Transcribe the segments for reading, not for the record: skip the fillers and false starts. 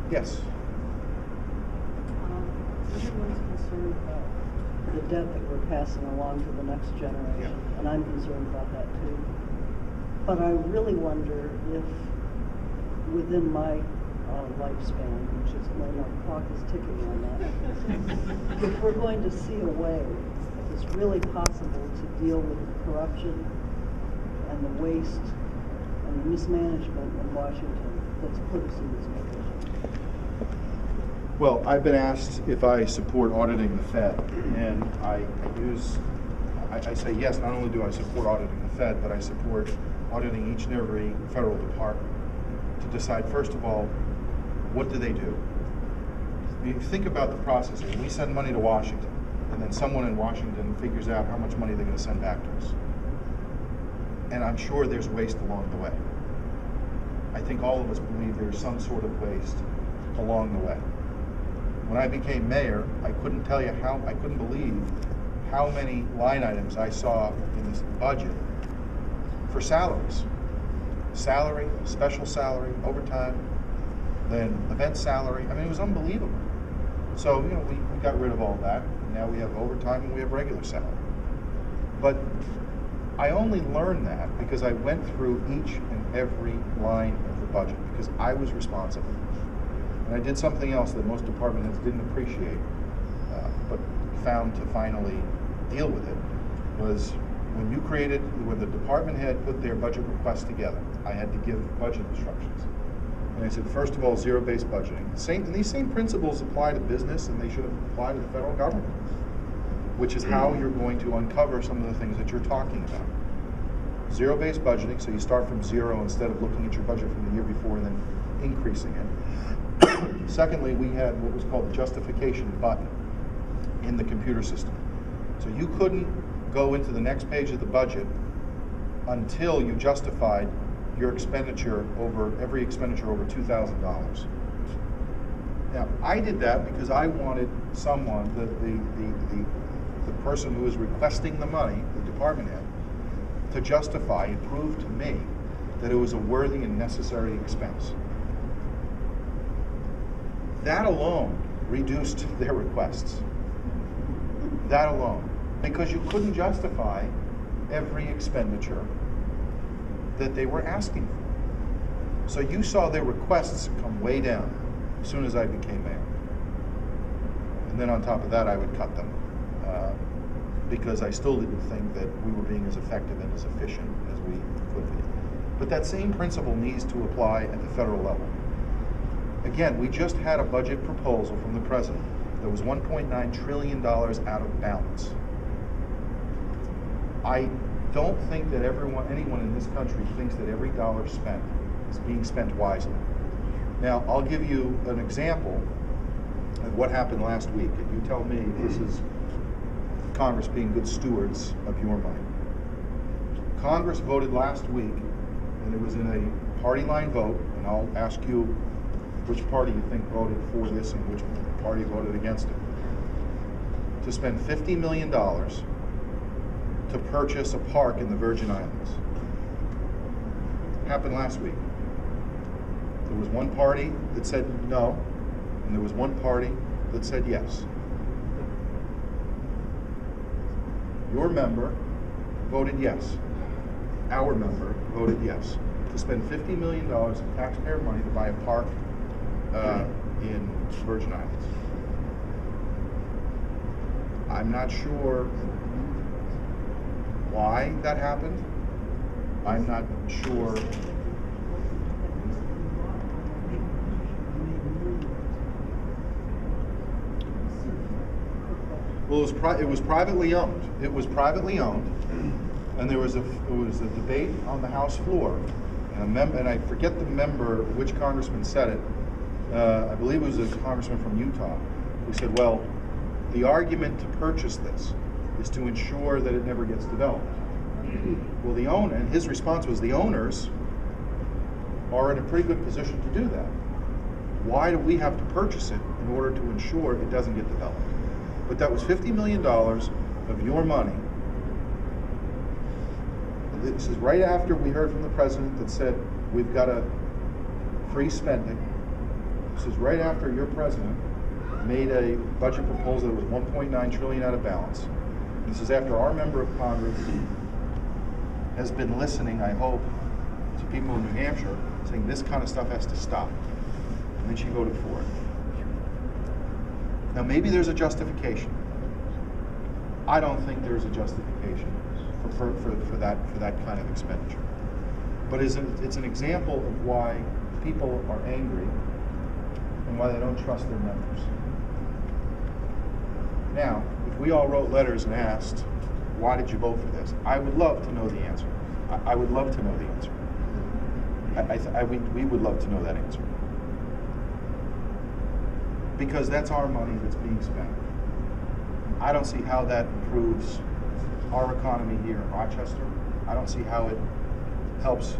Yes. Everyone's concerned about the debt that we're passing along to the next generation, Yeah. and I'm concerned about that too. But I really wonder if, within my lifespan, which is when our clock is ticking on that, if we're going to see a way that it's really possible to deal with the corruption and the waste and the mismanagement in Washington that's put us in this position. Well, I've been asked if I support auditing the Fed, and I say yes, not only do I support auditing the Fed, but I support auditing each and every federal department to decide, first of all, what do they do? You think about the process here. We send money to Washington, and then someone in Washington figures out how much money they're going to send back to us. And I'm sure there's waste along the way. I think all of us believe there's some sort of waste along the way. When I became mayor, I couldn't believe how many line items I saw in this budget for salaries. Salary, special salary, overtime, then event salary. I mean, it was unbelievable. So, we got rid of all that. Now we have overtime and we have regular salary. But I only learned that because I went through each and every line of the budget because I was responsible. And I did something else that most department heads didn't appreciate, but found to finally deal with it, was when the department head put their budget request together, I had to give budget instructions. And I said, first of all, zero-based budgeting. And these same principles apply to business, and they should apply to the federal government, which is how you're going to uncover some of the things that you're talking about. Zero-based budgeting, so you start from zero instead of looking at your budget from the year before and then increasing it. Secondly, we had what was called the justification button in the computer system. So you couldn't go into the next page of the budget until you justified your every expenditure over $2,000. Now, I did that because I wanted someone, the person who was requesting the money, the department head, to justify and prove to me that it was a worthy and necessary expense. That alone reduced their requests. That alone. Because you couldn't justify every expenditure that they were asking for. So you saw their requests come way down as soon as I became mayor. And then on top of that, I would cut them because I still didn't think that we were being as effective and as efficient as we could be. But that same principle needs to apply at the federal level. Again, we just had a budget proposal from the president that was $1.9 trillion out of balance. I don't think that anyone in this country thinks that every dollar spent is being spent wisely. Now, I'll give you an example of what happened last week, and you tell me if this is Congress being good stewards of your money. Congress voted last week, and it was in a party line vote, and I'll ask you which party you think voted for this and which party voted against it, to spend $50 million to purchase a park in the Virgin Islands. It happened last week. There was one party that said no, and there was one party that said yes. Your member voted yes. Our member voted yes to spend $50 million of taxpayer money to buy a park in Virgin Islands. I'm not sure why that happened. I'm not sure. Well, it was privately owned. It was privately owned, and it was a debate on the House floor, and I forget the member, which congressman said it. I believe it was a congressman from Utah who said, well, the argument to purchase this is to ensure that it never gets developed. Well, the owner, and his response was, the owners are in a pretty good position to do that. Why do we have to purchase it in order to ensure it doesn't get developed? But that was $50 million of your money. This is right after we heard from the president that said we've got to free spending. This is right after your president made a budget proposal that was 1.9 trillion out of balance. This is after our member of Congress has been listening, I hope, to people in New Hampshire saying this kind of stuff has to stop. And then she voted for it. Now maybe there's a justification. I don't think there's a justification for that kind of expenditure. But it's an example of why people are angry and why they don't trust their members. Now, if we all wrote letters and asked, why did you vote for this? I would love to know the answer. I would love to know the answer. We would love to know that answer. Because that's our money that's being spent. I don't see how that improves our economy here in Rochester. I don't see how it helps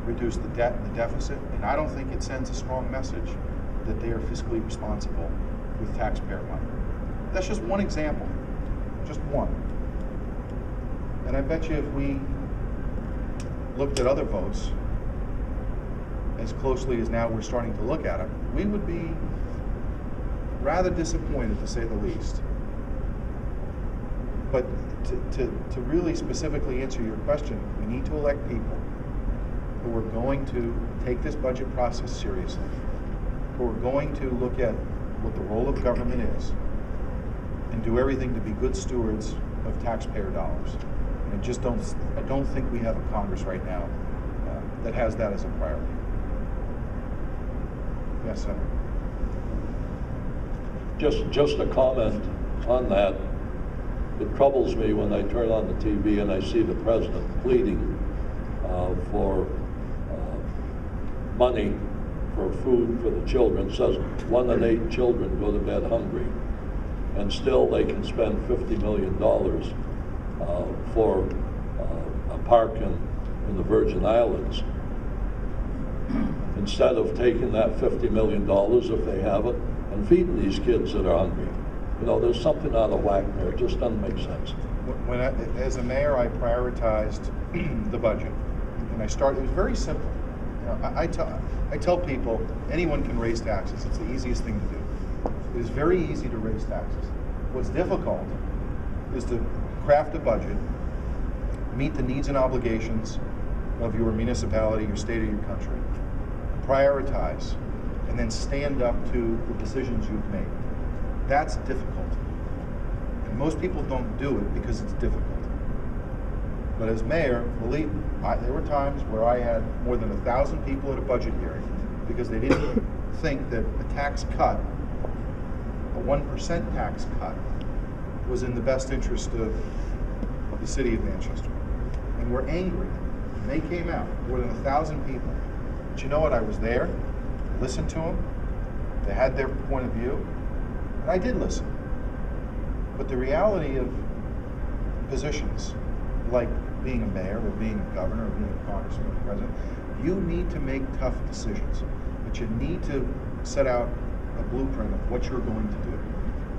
reduce the debt and the deficit, and I don't think it sends a strong message that they are fiscally responsible with taxpayer money. That's just one example, just one. And I bet you if we looked at other votes as closely as now we're starting to look at them, we would be rather disappointed, to say the least. But to really specifically answer your question, we need to elect people who are going to take this budget process seriously, who are going to look at what the role of government is and do everything to be good stewards of taxpayer dollars. And I don't think we have a Congress right now that has that as a priority. Yes, Senator. Just a comment on that. It troubles me when I turn on the TV and I see the president pleading for money for food for the children. It says 1 in 8 children go to bed hungry, and still they can spend $50 million for a park in the Virgin Islands, instead of taking that $50 million, if they have it, and feeding these kids that are hungry. You know, there's something out of whack there. It just doesn't make sense. As a mayor, I prioritized the budget, and it was very simple. You know, I tell people anyone can raise taxes. It's the easiest thing to do. It is very easy to raise taxes. What's difficult is to craft a budget, meet the needs and obligations of your municipality, your state, or your country, prioritize, and then stand up to the decisions you've made. That's difficult. And most people don't do it because it's difficult. But as mayor, believe me, there were times where I had more than 1,000 people at a budget hearing because they didn't think that a tax cut, a 1% tax cut, was in the best interest of the city of Manchester. And we're angry. And they came out, more than 1,000 people. But you know what? I was there, listened to them. They had their point of view. And I did listen. But the reality of positions, like being a mayor or being a governor or being a congressman or president, you need to make tough decisions. But you need to set out a blueprint of what you're going to do.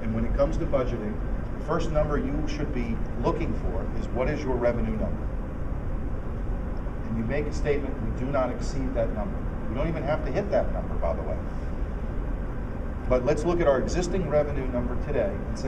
And when it comes to budgeting, the first number you should be looking for is what is your revenue number. And you make a statement, we do not exceed that number. You don't even have to hit that number, by the way. But let's look at our existing revenue number today and say,